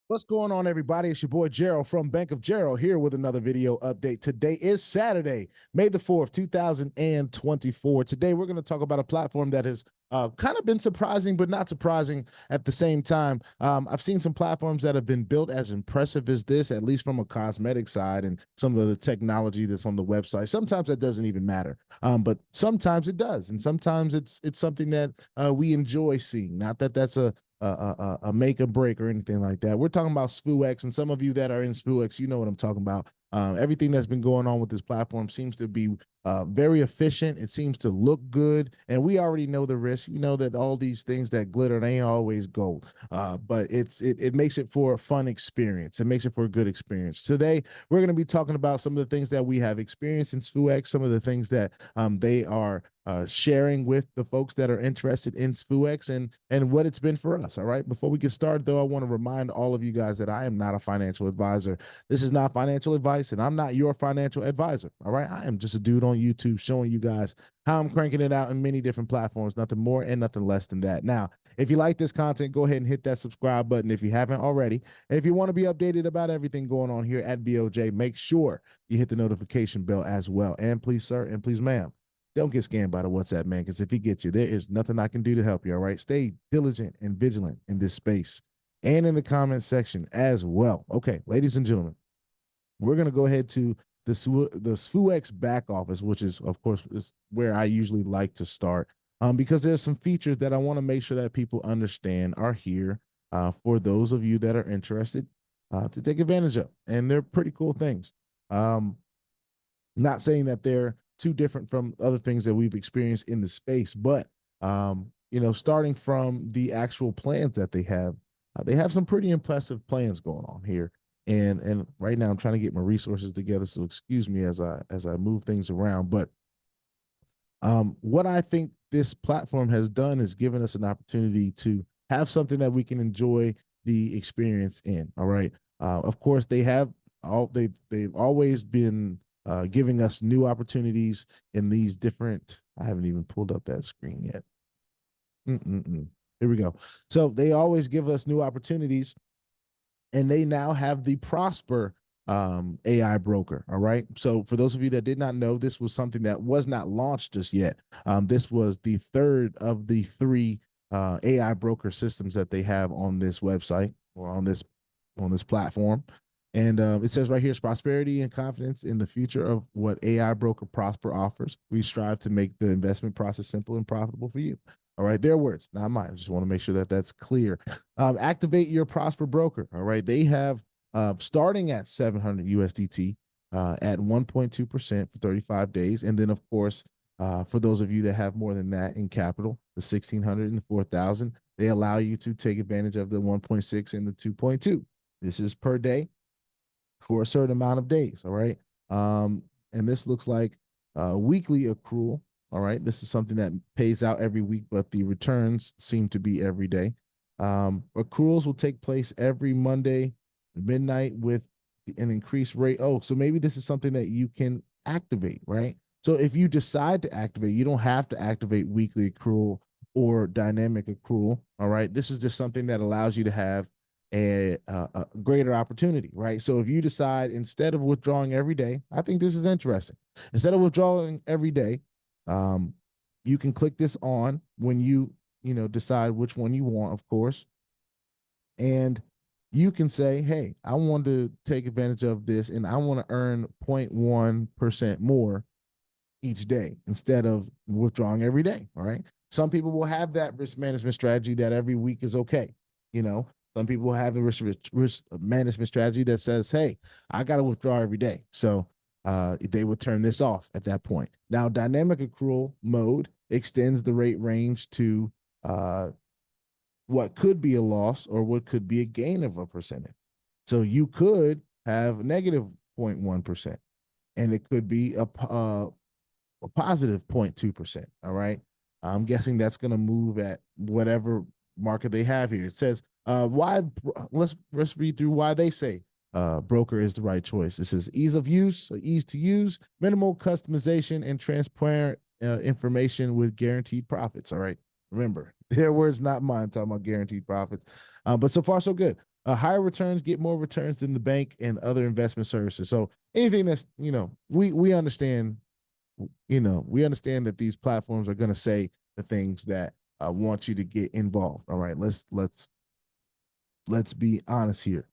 What's going on, everybody? It's your boy Gerald from Bank of Gerald here with another video update. Today is Saturday, May the 4th, 2024. Today, we're going to talk about a platform that has kind of been surprising, but not surprising at the same time. I've seen some platforms that have been built as impressive as this, at least from a cosmetic side and some of the technology that's on the website. Sometimes that doesn't even matter, but sometimes it does. And sometimes it's something that we enjoy seeing. Not that that's a make or break or anything like that. We're talking about Svuex, and some of you that are in Svuex, you know what I'm talking about. Everything that's been going on with this platform seems to be very efficient. It seems to look good, and we already know the risk. You know that all these things that glitter, they ain't always gold, but it makes it for a fun experience. It makes it for a good experience. Today, we're going to be talking about some of the things that we have experienced in Svuex, some of the things that they are sharing with the folks that are interested in Svuex and what it's been for us. All right. Before we get started, though, I want to remind all of you guys that I am not a financial advisor. This is not financial advice, and I'm not your financial advisor. All right. I am just a dude on YouTube showing you guys how I'm cranking it out in many different platforms, nothing more and nothing less than that. Now, if you like this content, go ahead and hit that subscribe button if you haven't already. And if you want to be updated about everything going on here at BOJ, make sure you hit the notification bell as well. And please, sir, and please, ma'am, don't get scammed by the WhatsApp man, because if he gets you, there is nothing I can do to help you. All right. Stay diligent and vigilant in this space and in the comment section as well. Okay, ladies and gentlemen, we're going to go ahead to the Svuex back office, which is, of course, is where I usually like to start, because there's some features that I want to make sure that people understand are here for those of you that are interested to take advantage of. And they're pretty cool things. Not saying that they're too different from other things that we've experienced in the space, but starting from the actual plans that they have some pretty impressive plans going on here. And right now I'm trying to get my resources together, so excuse me as I move things around. But what I think this platform has done is given us an opportunity to have something that we can enjoy the experience in. All right. Of course, they've always been giving us new opportunities in these different. I haven't even pulled up that screen yet. Here we go. So they always give us new opportunities, and they now have the Prosper AI broker. All right. So for those of you that did not know, this was something that was not launched just yet. This was the third of the three AI broker systems that they have on this website or on this platform. And it says right here, prosperity and confidence in the future of what AI broker Prosper offers. We strive to make the investment process simple and profitable for you. All right, their words, not mine. I just want to make sure that that's clear. Activate your Prosper broker. All right, they have starting at 700 USDT at 1.2% for 35 days. And then, of course, for those of you that have more than that in capital, the 1,600 and the 4,000, they allow you to take advantage of the 1.6 and the 2.2. This is per day for a certain amount of days. All right. And this looks like weekly accrual. All right. This is something that pays out every week, but the returns seem to be every day. Accruals will take place every Monday midnight with an increased rate. Oh, so maybe this is something that you can activate, right? So if you decide to activate, you don't have to activate weekly accrual or dynamic accrual. All right. This is just something that allows you to have a greater opportunity, right? So if you decide, instead of withdrawing every day, I think this is interesting. Instead of withdrawing every day, you can click this on when you decide which one you want, of course, and you can say, hey, I want to take advantage of this, and I want to earn 0.1% more each day instead of withdrawing every day. All right. Some people will have that risk management strategy that every week is okay. Some people have the risk management strategy that says, hey, I got to withdraw every day. So they would turn this off at that point. Now, dynamic accrual mode extends the rate range to what could be a loss or what could be a gain of a percentage. So you could have negative 0.1%, and it could be a positive 0.2%. All right. I'm guessing that's going to move at whatever market they have here. It says, why? Let's read through why they say broker is the right choice. It says ease of use, ease to use, minimal customization, and transparent information with guaranteed profits. All right. Remember, Their words, not mine. Talking about guaranteed profits, but so far so good. Higher returns get more returns than the bank and other investment services. So anything that's we understand, we understand that these platforms are going to say the things that want you to get involved. All right, let's be honest here.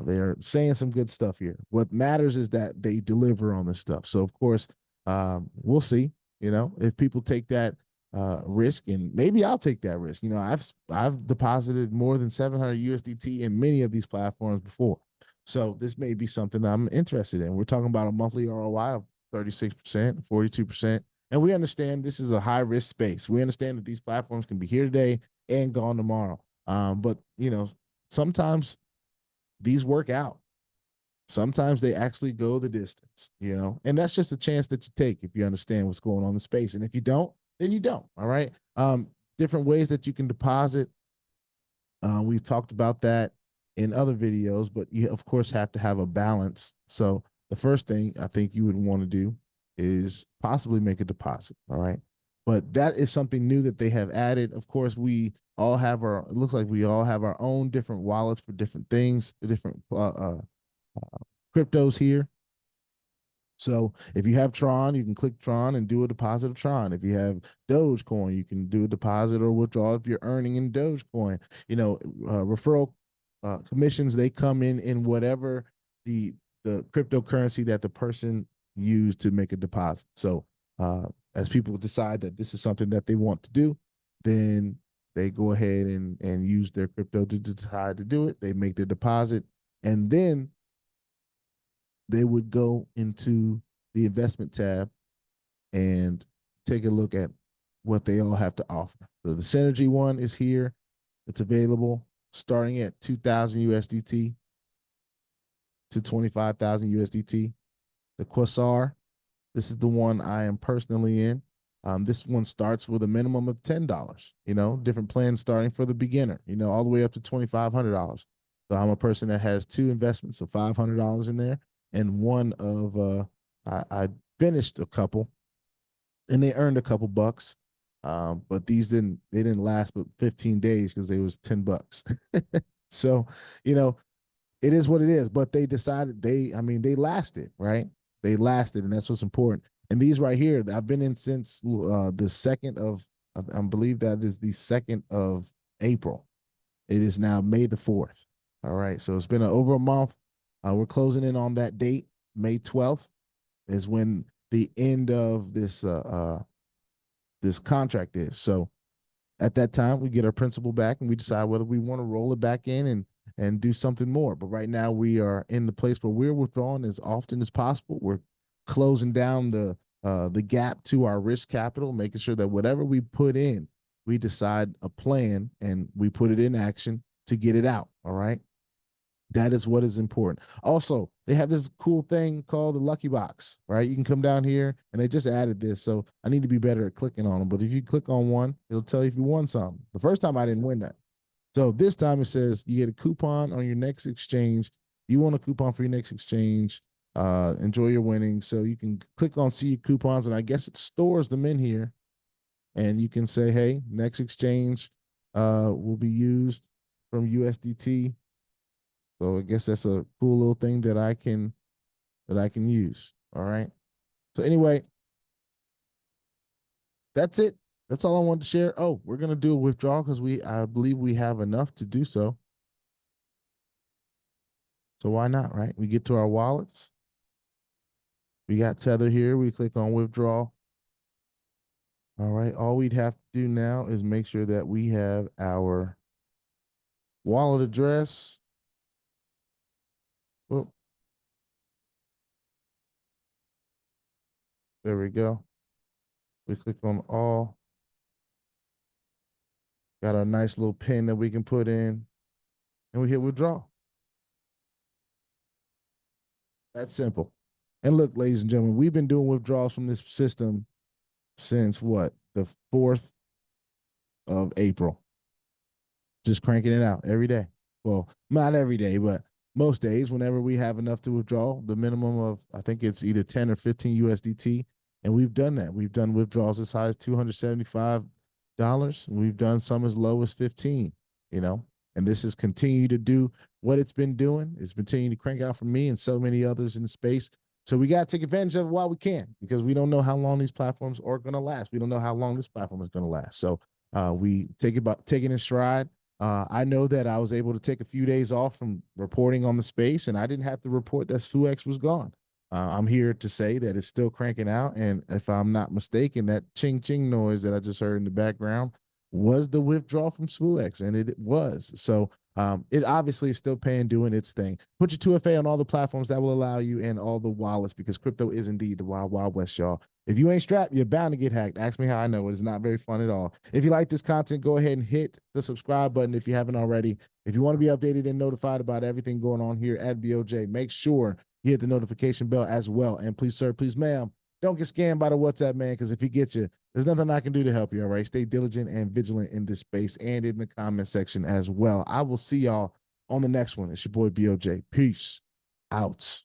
They're saying some good stuff here. What matters is that they deliver on this stuff. So of course, we'll see. If people take that risk, and maybe I'll take that risk. I've deposited more than 700 USDT in many of these platforms before. So this may be something I'm interested in. We're talking about a monthly ROI of 36%, 42%. And we understand this is a high risk space. We understand that these platforms can be here today and gone tomorrow. But sometimes these work out. Sometimes they actually go the distance, and that's just a chance that you take if you understand what's going on in space. And if you don't, then you don't. All right. Different ways that you can deposit. We've talked about that in other videos, but you of course have to have a balance. So the first thing I think you would want to do is possibly make a deposit. All right. But that is something new that they have added. Of course, it looks like we all have our own different wallets for different things, different cryptos here. So if you have Tron, you can click Tron and do a deposit of Tron. If you have Dogecoin, you can do a deposit or withdrawal if you're earning in Dogecoin. Referral commissions, they come in whatever the cryptocurrency that the person used to make a deposit. So as people decide that this is something that they want to do, then they go ahead and use their crypto to decide to do it. They make their deposit, and then they would go into the investment tab and take a look at what they all have to offer. So the Synergy one is here. It's available starting at 2,000 USDT to 25,000 USDT. The Quasar, this is the one I am personally in. This one starts with a minimum of $10. Different plans starting for the beginner. All the way up to $2,500. So I'm a person that has two investments of $500 in there, and one of I finished a couple, and they earned a couple bucks. But these didn't last but 15 days because they was $10. So it is what it is. But they decided they lasted, right? They lasted, and that's what's important. And these right here, I've been in since the 2nd of, I believe that is the 2nd of April. It is now May the 4th. All right, so it's been over a month. We're closing in on that date. May 12th is when the end of this contract is. So at that time, we get our principal back and we decide whether we want to roll it back in and do something more. But right now, we are in the place where we're withdrawing as often as possible. We're closing down the gap to our risk capital, making sure that whatever we put in, we decide a plan and we put it in action to get it out. All right. That is what is important. Also, they have this cool thing called the Lucky Box, right? You can come down here, and they just added this, so I need to be better at clicking on them. But if you click on one, it'll tell you if you won something. The first time I didn't win that. So this time it says you get a coupon on your next exchange. You want a coupon for your next exchange. Enjoy your winnings. So you can click on see your coupons, and I guess it stores them in here. And you can say, hey, next exchange will be used from USDT. So I guess that's a cool little thing that I can use. All right. So anyway, that's it. That's all I wanted to share. Oh, we're gonna do a withdrawal because I believe we have enough to do so. So why not, right? We get to our wallets. We got Tether here. We click on withdraw. All right. All we'd have to do now is make sure that we have our wallet address. Whoop. There we go. We click on all. Got our nice little pin that we can put in, and we hit withdraw. That's simple. And look, ladies and gentlemen, we've been doing withdrawals from this system since what? The 4th of April. Just cranking it out every day. Well, not every day, but most days whenever we have enough to withdraw, the minimum of, I think it's either 10 or 15 USDT. And we've done that. We've done withdrawals as high as $275 We've done some as low as 15, you know, and this has continued to do what it's been doing. It's continuing to crank out for me and so many others in the space. So we got to take advantage of it while we can, because we don't know how long these platforms are going to last. We don't know how long this platform is going to last. So we take about taking in stride. I know that I was able to take a few days off from reporting on the space, and I didn't have to report that Svuex was gone. I'm here to say that it's still cranking out, and if I'm not mistaken, that ching ching noise that I just heard in the background was the withdrawal from Svuex, and it was. So it obviously is still paying, doing its thing. Put your 2FA on all the platforms that will allow you, and all the wallets, because crypto is indeed the wild, wild west, y'all. If you ain't strapped, you're bound to get hacked. Ask me how I know. It's not very fun at all. If you like this content, go ahead and hit the subscribe button if you haven't already. If you want to be updated and notified about everything going on here at BOJ, make sure you hit the notification bell as well. And please, sir, please, ma'am, don't get scammed by the WhatsApp man, because if he gets you, there's nothing I can do to help you, all right? Stay diligent and vigilant in this space and in the comment section as well. I will see y'all on the next one. It's your boy BOJ. Peace out.